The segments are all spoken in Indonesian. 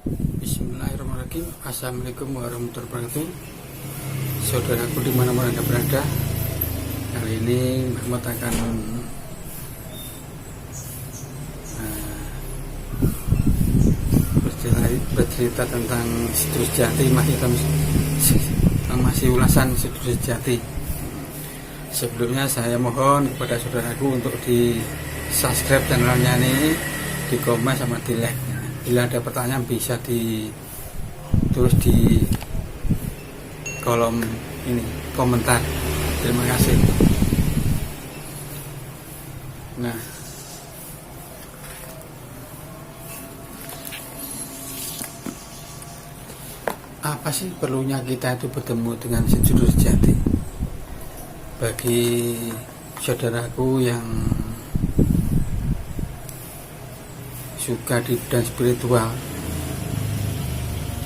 Bismillahirrahmanirrahim. Assalamualaikum warahmatullahi wabarakatuh. Saudaraku dimana-mana Anda berada, kali ini Muhammad akan bercerita tentang Situs Jati. Masih ulasan Situs Jati. Sebelumnya saya mohon kepada saudaraku untuk di subscribe channelnya ini, di komen sama di like. Bila ada pertanyaan bisa ditulis di kolom ini komentar. Terima kasih. Nah, apa sih perlunya kita itu bertemu dengan Situs Jati? Bagi saudaraku yang suka di bidang spiritual,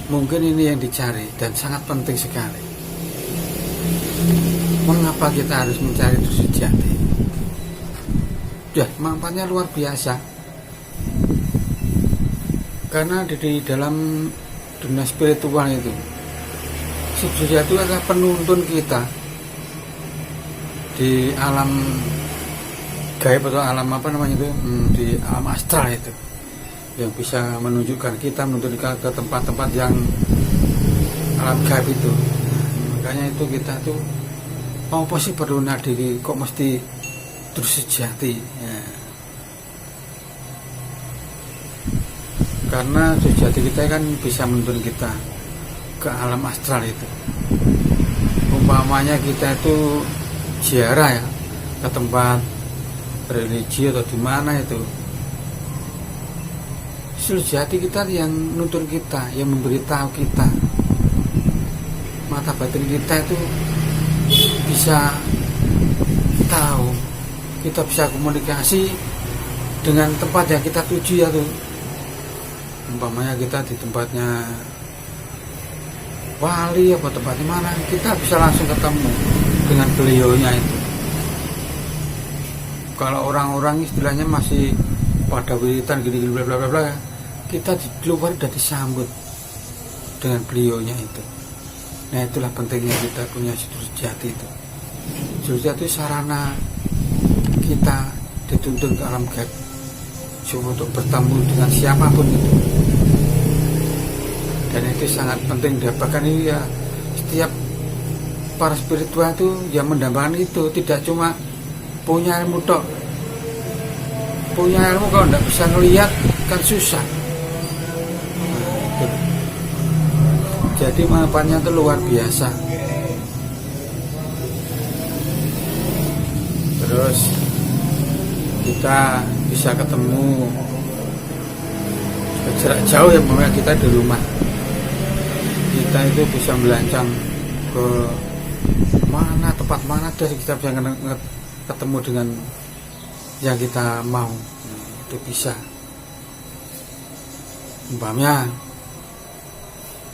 mungkin ini yang dicari dan sangat penting sekali. Mengapa kita harus mencari Situs Jati? Ya, manfaatnya luar biasa. Karena di dalam dunia spiritual itu, Situs Jati adalah penuntun kita di alam gaib atau alam apa namanya itu, di alam astral itu, yang bisa menunjukkan kita, menuntun kita ke tempat-tempat yang alam gaib itu. Makanya itu kita tuh mau apa sih perlu diri kok mesti terus sejati ya. Karena sejati kita kan bisa menuntun kita ke alam astral itu. Umpamanya kita itu ziarah ya ke tempat religi atau di mana itu, sejati kita yang nuntun kita, yang memberitahu kita, mata batin kita itu bisa tahu, kita bisa komunikasi dengan tempat yang kita tuju ya tuh. Umpamanya kita di tempatnya wali apa tempatnya mana, kita bisa langsung ketemu dengan beliaunya itu. Kalau orang-orang istilahnya masih pada wiritan gini-gini bla bla bla, kita di luar sudah disambut dengan beliaunya itu. Nah, itulah pentingnya kita punya Situs Jati itu. Situs Jati sarana kita dituntun ke alam gaib untuk bertemu dengan siapapun itu. Dan itu sangat penting. Bahkan ini ya, setiap para spiritual itu yang mendambakan itu tidak cuma punya ilmu tok. Punya ilmu kalau tidak bisa ngelihat kan susah. Nah, jadi manfaatnya itu luar biasa. Terus kita bisa ketemu jarak jauh ya, makanya kita di rumah. Kita itu bisa melancang ke mana, tempat mana, dari kita bisa ketemu dengan yang kita mau. Itu bisa. Umpamanya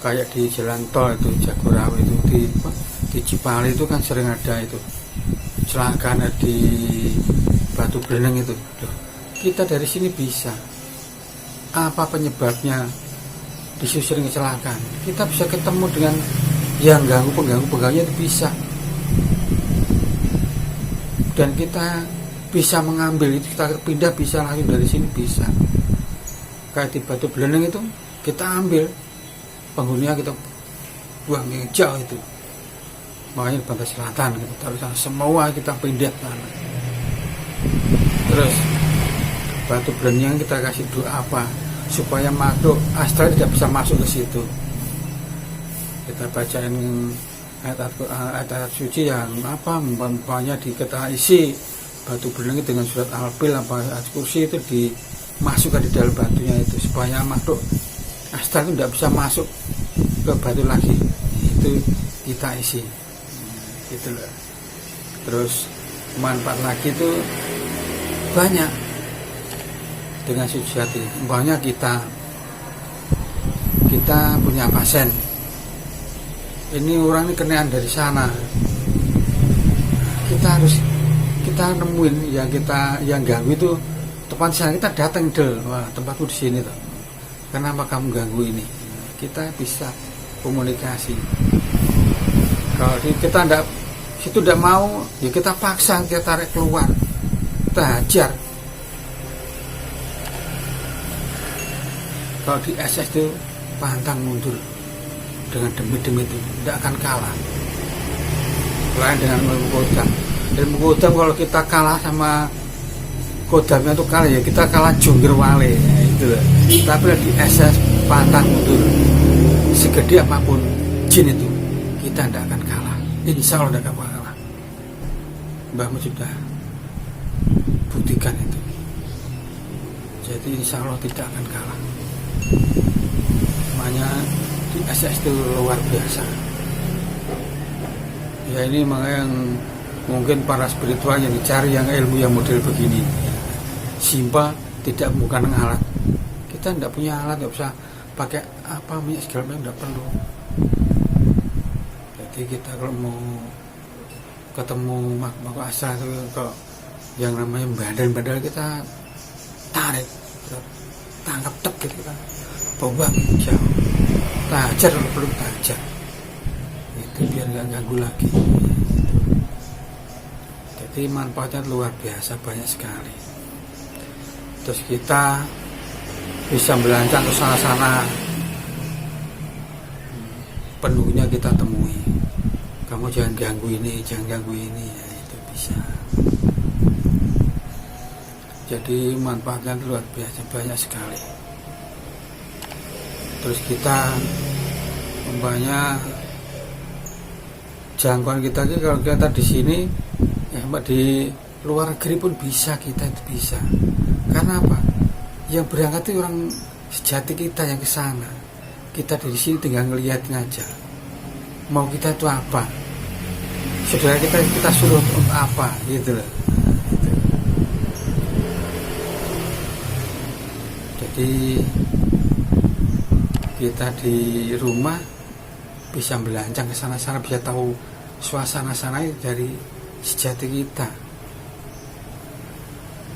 kayak di jalan tol itu Jagorawi itu, di Cipali itu kan sering ada itu kecelakaan di Batu Beleneng itu. Kita dari sini bisa, apa penyebabnya sering kecelakaan, kita bisa ketemu dengan yang pengganggu-pengganggunya itu bisa, dan kita bisa mengambil itu, kita pindah bisa langsung dari sini bisa. Kayak di Batu Beleneng itu kita ambil penghuninya, kita buang yang jauh itu, makanya di pantai selatan kita taruh sana, semua kita pindah sana. Terus Batu Beleneng kita kasih doa apa supaya makhluk astral tidak bisa masuk ke situ. Kita bacain ayat suci yang apa, umpamanya kita isi Batu Beleneng dengan surat Al-Fil apa ayat kursi itu dimasukkan di dalam batunya itu, supaya makhluk astral itu tidak bisa masuk ke batu lagi. Itu kita isi gitu loh. Terus manfaat lagi itu banyak dengan Situs Jati. Umpamanya kita punya pasien, ini orang ini kenaan dari sana, kita nemuin yang ganggu itu tepat sana, kita datang del, wah tempatku di sini tuh, kenapa kamu ganggu ini? kita bisa komunikasi. Kalau kita tidak mau, ya kita paksa, kita tarik keluar, kita hajar. Kalau di SS itu pantang mundur dengan demi-demi itu tidak akan kalah. Lain dengan ilmu kodam. Ilmu kodam kalau kita kalah sama kodamnya itu kalah, ya kita kalah jungkir wale, ya, itu. Tapi di SS pantang mundur, segede apapun jin itu kita tidak akan kalah. Insya Allah tidak akan kalah. Mbahmu sudah buktikan itu. Jadi insya Allah tidak akan kalah. Makanya di SS itu luar biasa. Ya ini makanya yang mungkin para spiritual yang dicari yang ilmu yang model begini. Simple, tidak bukan alat. Kita tidak punya alat, tidak usah pakai apa minyak segala macam, tidak perlu. Jadi kita kalau mau ketemu makhluk asal itu kalau yang namanya bandel-bandel kita tarik, kita tangkap tek gitu kan, bawa jauh, tajar kalau perlu tajar, itu biar nggak ganggu lagi. Jadi manfaatnya luar biasa, banyak sekali. Terus kita bisa belancang ke sana-sana, penuhnya kita temui. Kamu jangan ganggu ini, jangan ganggu ini, ya, itu bisa. Jadi manfaatnya luar biasa, banyak sekali. Terus kita umpamanya jangkauan kita ini kalau kita di sini, ya di luar negeri pun bisa, kita itu bisa. Karena apa? Yang berangkat itu orang sejati kita yang ke sana. Kita dari sini tinggal ngeliatin aja. Mau kita itu apa? Saudara kita suruh untuk apa? Gitu loh. Gitu. Jadi kita di rumah bisa belancang ke sana-sana, bisa tahu suasana sana dari sejati kita.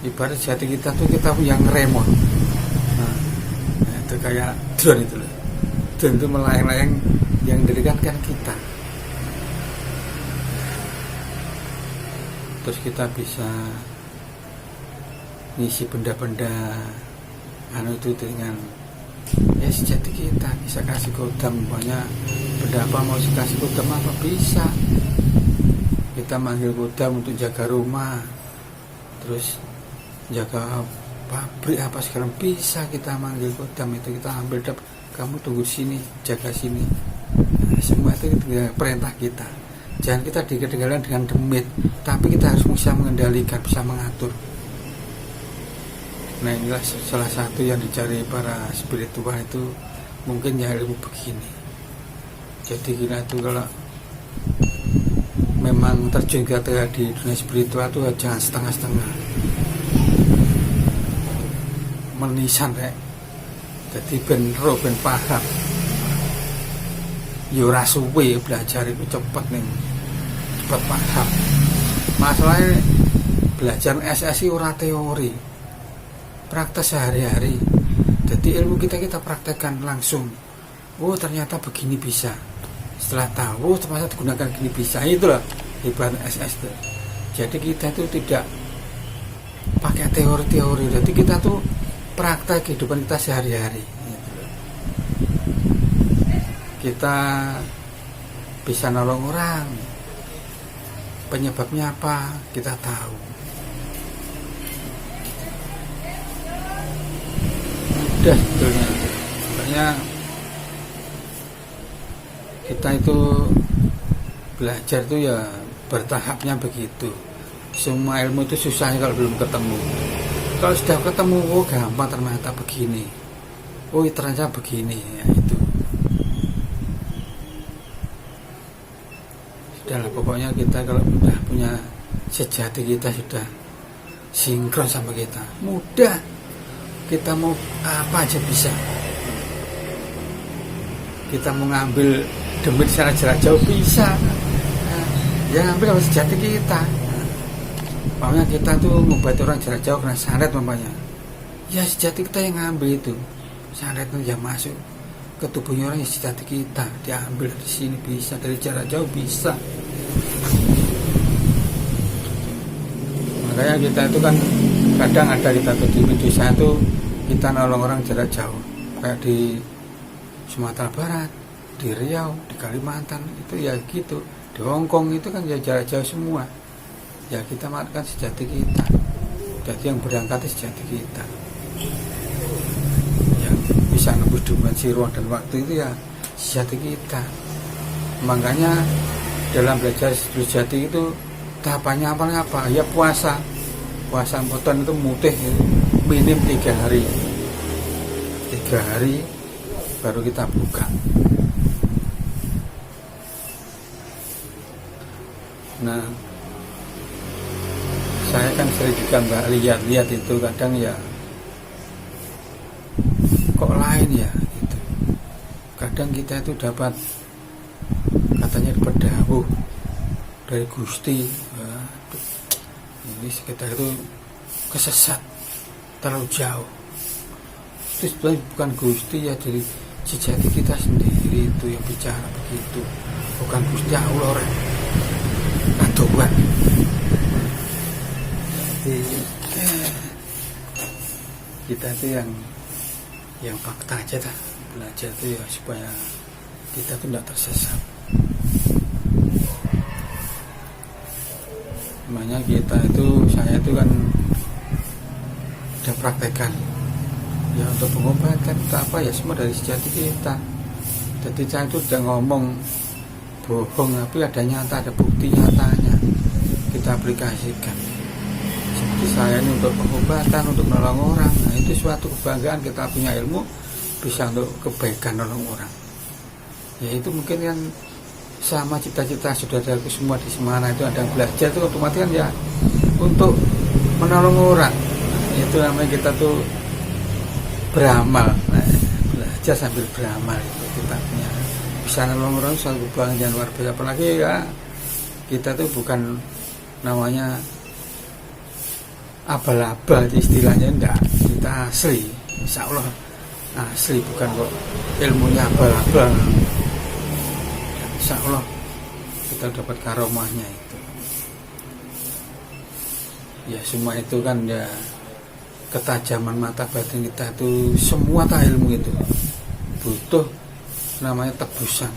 Ibarat sejati kita tuh kita yang remote. Nah, itu kayak drone itu loh. Drone itu melayang-layang yang mendekatkan kita. Terus kita bisa ngisi benda-benda itu dengan ya sejati kita. Bisa kasih kodam, banyak benda apa mau dikasih kodam apa bisa. Kita manggil kodam untuk jaga rumah, terus jaga pabrik apa sekarang bisa kita manggil kodam itu, kita ambil kamu tunggu sini, jaga sini. Nah, semua itu perintah kita. Jangan kita ketinggalan dengan demit, tapi kita harus bisa mengendalikan, bisa mengatur. Nah inilah salah satu yang dicari para spiritual itu, mungkin ya ilmu begini. Jadi kita itu kalau memang terjun kita di dunia spiritual itu jangan setengah-setengah, menisan rek. Jadi ben ro ben paham. Yo ora suwe belajar itu cepet nih, cepet paham. Masalahnya belajar SSI ora teori, praktek sehari-hari. Jadi ilmu kita praktekkan langsung. Oh ternyata begini bisa. Setelah tahu ternyata digunakan begini bisa. Itulah hebat SS itu. Jadi kita itu tidak pakai teori-teori. Jadi kita tuh praktek kehidupan kita sehari-hari. Kita bisa nolong orang, penyebabnya apa kita tahu. Mudah sebetulnya. Makanya kita itu belajar itu ya bertahapnya begitu. Semua ilmu itu susahnya kalau belum ketemu. Kalau sudah ketemu, oh gampang ternyata begini. Oh ternyata begini, ya itu. Sudahlah pokoknya kita kalau sudah punya sejati kita sudah sinkron sama kita. Mudah. Kita mau apa aja bisa. Kita mau ngambil demit secara jarak jauh bisa. Nah, ya ngambil kalau sejati kita. Makanya kita tuh membuat orang jarak jauh kena santet mamanya. Ya sejati kita yang ngambil itu. Santet itu ya masuk ke tubuhnya orang, ya sejati kita diambil dari sini bisa, dari jarak jauh bisa. Makanya kita itu kan kadang ada kita tuh di desa itu kita nolong orang jarak jauh, kayak di Sumatera Barat, di Riau, di Kalimantan itu ya gitu, di Hongkong itu kan ya jarak jauh semua. Ya kita makan sejati kita. Jadi yang berangkat sejati kita. Yang bisa nembus dimensi ruang dan waktu itu ya sejati kita. Makanya dalam belajar sejati itu tahapannya apa? Ya puasa. Puasa Ramadan itu mutih minim 3 hari. 3 hari baru kita buka. Nah, saya kan sering juga mbak lihat itu kadang ya kok lain ya gitu. Kadang kita itu dapat katanya dapat dawuh dari Gusti, ini sekitar itu kesesat terlalu jauh. Itu sebenarnya bukan Gusti ya, dari sejati kita sendiri itu yang bicara begitu, bukan Gusti Allah Tuhan. Jadi kita itu yang fakta aja dah, belajar itu ya supaya kita tuh tidak tersesat. Makanya saya itu kan udah praktekkan ya untuk pengobatan untuk apa ya semua dari sejati kita. Jadi saya itu udah ngomong bohong tapi ada nyata, ada bukti nyatanya kita aplikasikan. Seperti saya ini untuk pengobatan, untuk menolong orang, nah itu suatu kebanggaan kita punya ilmu bisa untuk kebaikan nolong orang. Ya itu mungkin yang sama cita-cita saudaraku semua di Semana itu ada yang belajar itu otomatis kan ya untuk menolong orang. Nah, itu namanya kita tuh beramal, belajar sambil beramal itu kita punya bisa nolong orang suatu kebanggaan luar biasa. Apalagi ya kita tuh bukan namanya abal-abal istilahnya, enggak, kita asli, insya Allah asli, bukan kok ilmunya abal-abal. Insya Allah kita dapat karomahnya itu. Ya semua itu kan ya ketajaman mata batin kita itu semua ilmu itu butuh namanya tebusan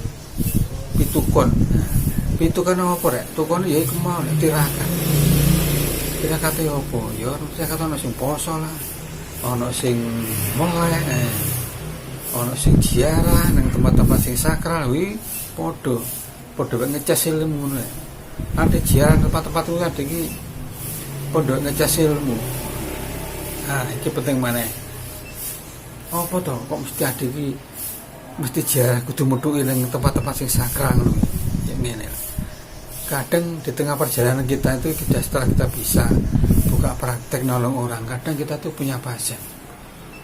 pitukon. Nah, pitukon apa rek? Tukon ya iku mau tirakat. Tirakate apa? Ya saya kata ono sing poso lah. Ono sing melek. Ono sing ziarah nang tempat-tempat sing sakral wi podo ngecas ilmu ngono. Ada ziarah tempat-tempat kuwi ada iki pondok ngecas ilmu. Nah, iki penting maneh. Apa to kok mesti ada iki mesti ziarah kudu metuki ning tempat-tempat sing sakral ngono. Ya ngene. Kadang di tengah perjalanan kita itu setelah kita bisa buka praktek nolong orang, kadang kita tuh punya pasien.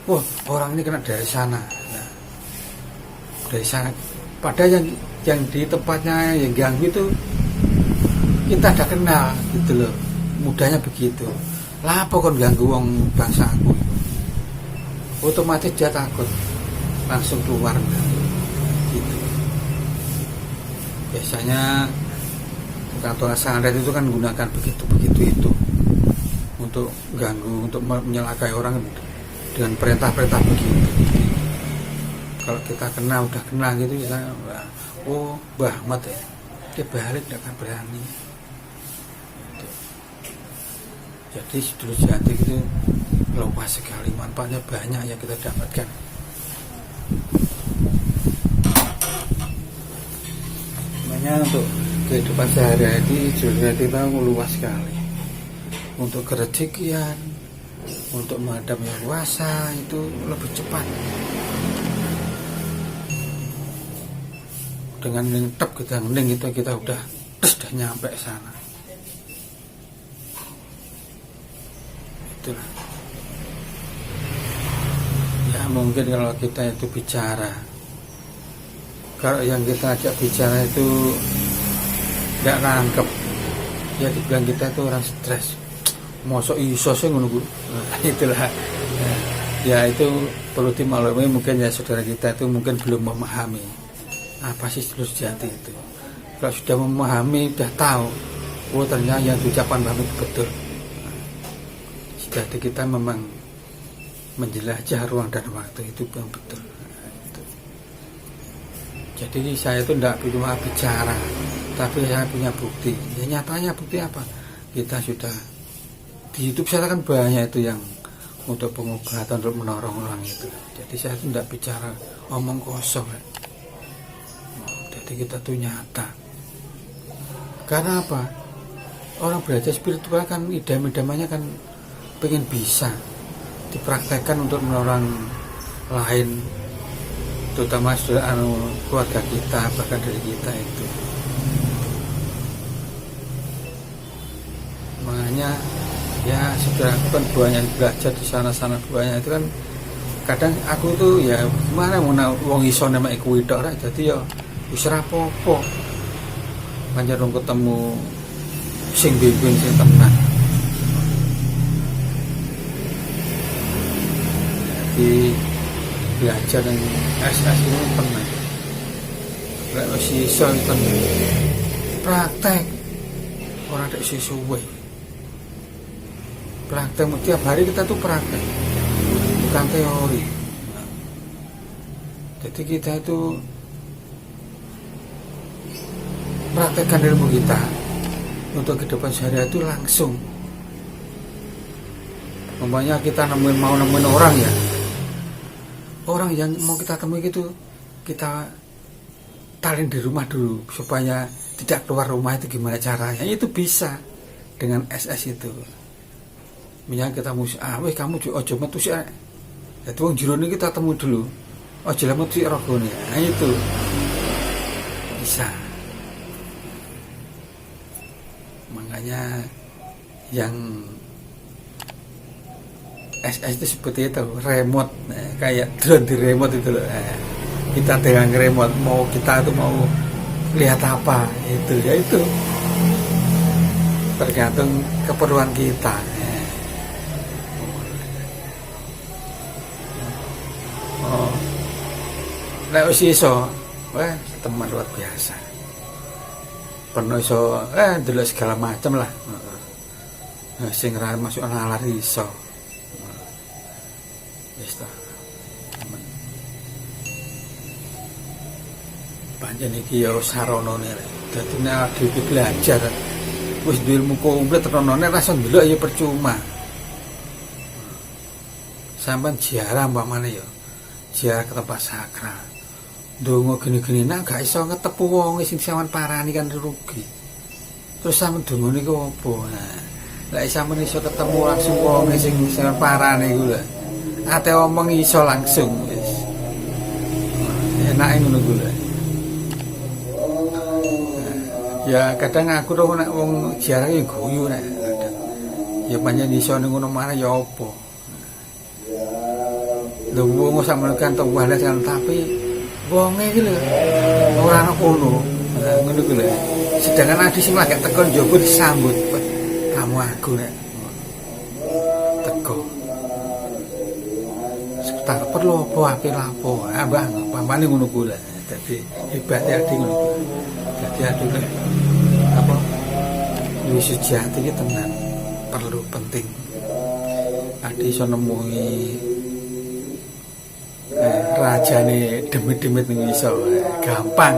Wah, orang ini kena dari sana. Nah, dari sana. Padahal yang di tempatnya yang ganggu itu kita ada kenal gitu loh, mudahnya begitu. Lah apa kon ganggu wong bangsa aku? Otomatis dia takut, langsung keluar gitu. Biasanya kantor santet itu kan gunakan begitu itu untuk ganggu, untuk menyelakai orang dengan perintah-perintah begitu. Kalau kita udah kenal gitu ya, oh Mbah Ahmad ya, dia balik tidak akan berani. Jadi dulu jati itu luas sekali, manfaatnya banyak yang kita dapatkan. Makanya untuk kehidupan sehari-hari jati kita luas sekali. Untuk kerezekian, untuk menghadapi puasa itu lebih cepat. Dengan ngetep kita ngening itu kita udah nyampe sana. Itulah. Ya mungkin kalau kita itu bicara, kalau yang kita ajak bicara itu tidak nangkep, ya dibilang kita itu orang stres. Mosok iso sih ngono ku. Itulah. Ya. Ya itu perlu dimaklumi, mungkin ya saudara kita itu mungkin belum memahami apa sih jalur sejati itu. Kalau sudah memahami, sudah tahu, oh ternyata yang diucapkan Mbah itu betul. Sejati kita memang menjelajah ruang dan waktu itu yang betul. Jadi saya itu tidak cuma bicara, tapi saya punya bukti. Ya nyatanya bukti apa? Kita sudah di YouTube saya kan banyak itu yang untuk pengobatan, untuk menolong orang itu. Jadi saya itu tidak bicara omong kosong. Jadi kita tuh nyata. Karena apa? Orang belajar spiritual kan idam-idamannya kan pengen bisa dipraktekkan untuk menolong lain, terutama keluarga kita, bahkan dari kita itu. Makanya ya sudah aku kan banyak belajar di sana-sana banyak itu kan, kadang aku tuh ya gimana mau wong iso nama iku tok ra, jadi ya wis ra apa-apa pancen ketemu sing bimbing sing tenan. Jadi belajar yang SS ini pernah lek wis iso praktek ora ada sesuai. Praktek tiap hari kita tuh praktek, bukan teori. Jadi kita itu praktekkan ilmu kita untuk kehidupan sehari-hari itu langsung. Umpamanya kita mau nemuin orang ya, orang yang mau kita temui gitu, kita talin di rumah dulu supaya tidak keluar rumah. Itu gimana caranya? Itu bisa dengan SS itu. Misalnya kita weh kamu ojo metu sih. Jadi wong jero niki kita temu dulu. Ojo lah metu rogone. Nah itu bisa. Makanya yang SS itu seperti itu, remote, kayak drone di remote itu loh. Kita dengan remote, mau kita itu mau lihat apa itu ya itu tergantung keperluan kita. Nek wis iso, wah teman luar biasa. Penuh iso, delok segala macam lah. Sing ra masuk nalar iso. Wis ta. Pancen iki ya saronone. Dadi nek dhewe belajar wis duwe ilmu komplit renone rasa ndelok ya percuma. Sampeyan ziarah umpamane ya. Ziarah ke tempat sakral. Dongo gini-gini nak gak iso ngetepu wong sing sampean parani kan rugi. Terus sampean dongo niku opo? Nah, lek sampean iso ketemu langsung wong sing sampean parani iku lho. Ate omong iso langsung wis. Enake ngono ku lho. Ya kadang aku tuh nek wong ziarah ya guyu nek kadang. Ya pancen iso ning ngono marah ya opo. Lho wong sampean kan wales kan tapi wonge iki lho ora ana kono. Ngono ku lho. Sedangkan adi sing lagi teko njogo disambut. Kamu aku nek teko. Tak perlu apa ape lapo. Mbah, pampane ngono ku lho. Dadi hebate adi ngono ku. Dadi adi apa? Wis sejati iki tenan perlu penting. Adi iso nemui rajane demit-demit ning iso gampang.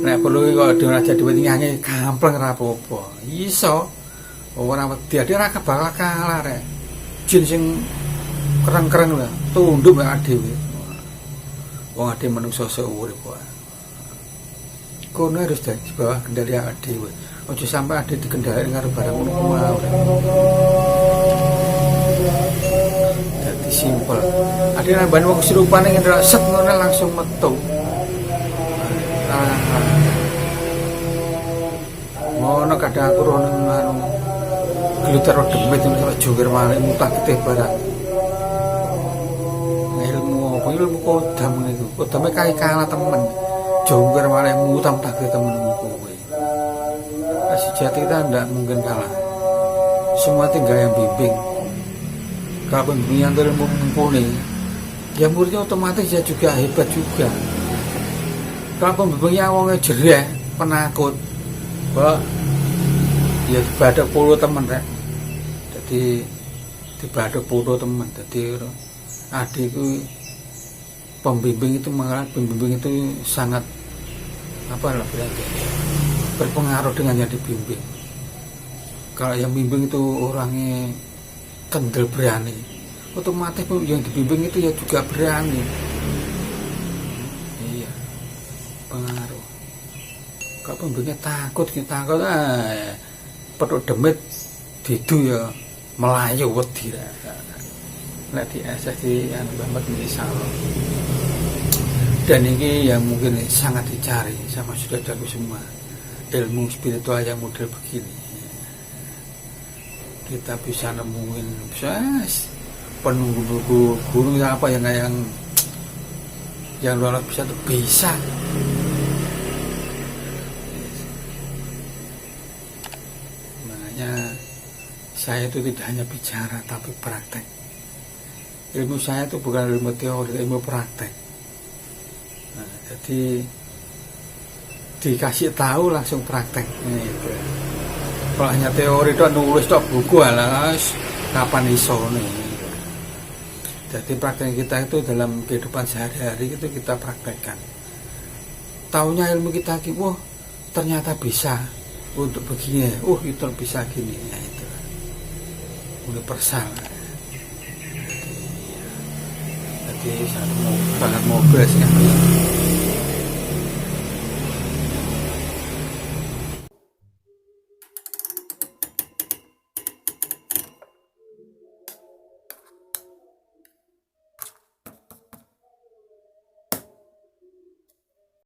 Nek perlu kok dhewe raja dhewe nyanyi gampang ora apa-apa. Iso. Ora wedi ade ora bakal kalah rek. Jin sing kereng-kereng lho, tunduk mek dhewe. Wong ade menungso urip wae. Kono harus di bawah kendali dhewe. Aja sampai ade dikendhaleni karo barang ngono kuwi. Jadi simpel. Ada nambahan wong serupane ngendrak set ngono langsung metu. Ngono kadang aku rono anu gluter demit sampe jungkir malih mutah getih barang. Ilmu apa ilmu kodam niku. Kodame kae kalah temen. Jungkir malih mutah getih temen kuwi. Sejati kita tidak mungkin kalah. Semua tinggal yang bimbing. Kalau pembimbing yang ilmu mumpuni, ya muridnya otomatis ya juga hebat juga. Kalau pembimbingnya awalnya jereh, penakut, kok ya dibadak puluh teman rek. Jadi dibadak puluh teman. Jadi adikku pembimbing itu sangat berpengaruh dengan yang dibimbing. Kalau yang bimbing itu orangnya kendel berani, otomatis yang dibimbing itu ya juga berani. Iya, pengaruh. Kalau pembimbingnya takut perut demit didu ya melayu wedi. Nek di SS di Muhammad misal. Dan ini yang mungkin sangat dicari sama saudara-saudara semua, ilmu spiritual yang model begini. Kita bisa nemuin penunggu guru apa yang luar biasa itu bisa. Makanya saya itu tidak hanya bicara tapi praktek. Ilmu saya itu bukan ilmu teori, ilmu praktek. Nah, jadi dikasih tahu langsung praktek. Gitu. Kalau hanya teori itu nulis tok buku alas kapan iso nih. Jadi praktek kita itu dalam kehidupan sehari-hari itu kita praktekkan. Taunya ilmu kita wah ternyata bisa untuk begini, itu bisa gini, ya itu universal. Jadi sangat mobil sih.